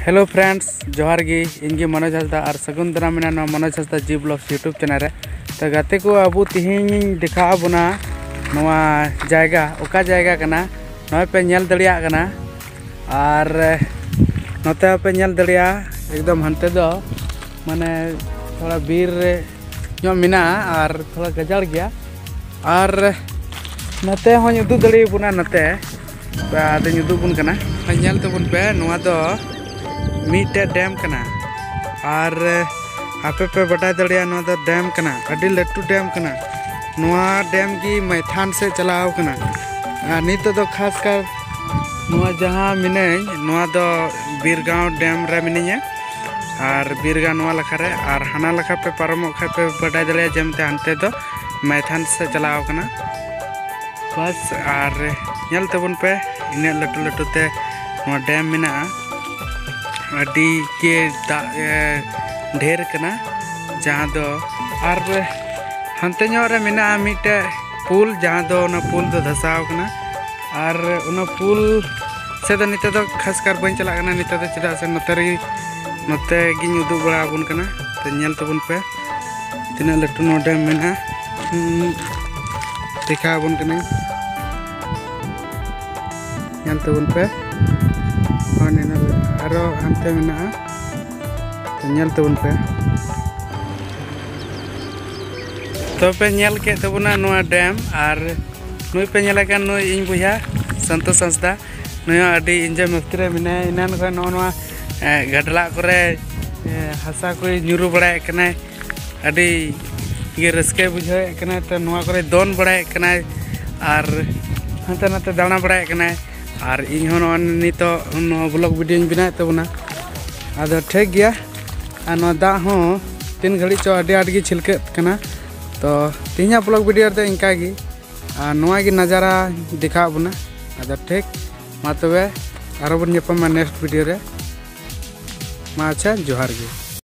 Hello friends जोहार गी इनगी मनोज हंसदा और सगुन दारा मेना मनोज हंसदा जी ब्लॉग्स यूट्यूब चैनल रे तो गाते को अब तिहिं देखा बना नवा जायगा ओका जायगा कना नय पे नेल दड़िया कना और नोते पे नेल दड़िया एकदम हंते दो माने थोड़ा बीर जो मिना और थोड़ा गजाड़ गया और नते हो उदू दड़ी बुना नते आदे उदू बुन कना नेल तबुन पे नवा दो मीटे डैम कना और आपे पे बटा दड़िया नवा दो डैम कना अडी लट्टू डैम कना नवा डैम की मैथान से चलाव कना नित दो खास कर नवा जहाँ मिने नवा दो बीरगांव डैम रे मिनिया और बीरगांव नवा लखा रे और हाना लखा पे पारमो खा पे बटा दड़िया जमते हनते दो मैथान से चलाव कना बस और नेल तबुन पे इन लट्टू लट्टू ते नवा डैम मिना अडी के ढेर कना जहाँ दो और हंते रे मिना मिटे पुल जहाँ दो पुल दो धसाव कना और उना पुल से दो निते दो खास कर बन चला कना निते दो चेदा से नोते गिन उदू बड़ा बुन कना तो नेल तबुन पे तिना लट्टू नो डैम मिना देखा बुन कना नेल तबुन पे आरो हंते मेना नेल तबुन पे तो पे नेल के तबुना नोआ डैम और नुई पे नेला का नुई इन बुया संतोष हंसदा नुई अडी इंजॉय मस्ती रे मिना इनान को नोआ गडला करे हसा को न्यूरु बड़ाय कना अडी ये रस्के बुझाय कना तो नोआ करे दोन बड़ाय कना और हंते नाते दाना बड़ाय कना और इन नित ब्लॉग वीडियो बनाए तबना आदो ठीक गया और दा हो 3 घड़ी चो अडी आट गी छिलकत कना तो तिहिना ब्लॉग वीडियो दे इनका गी और नोआ गी नज़ारा दिखा बना आदो ठीक मा तबे आरो बन नेक्स्ट वीडियो रे मा अच्छा जोहार गी।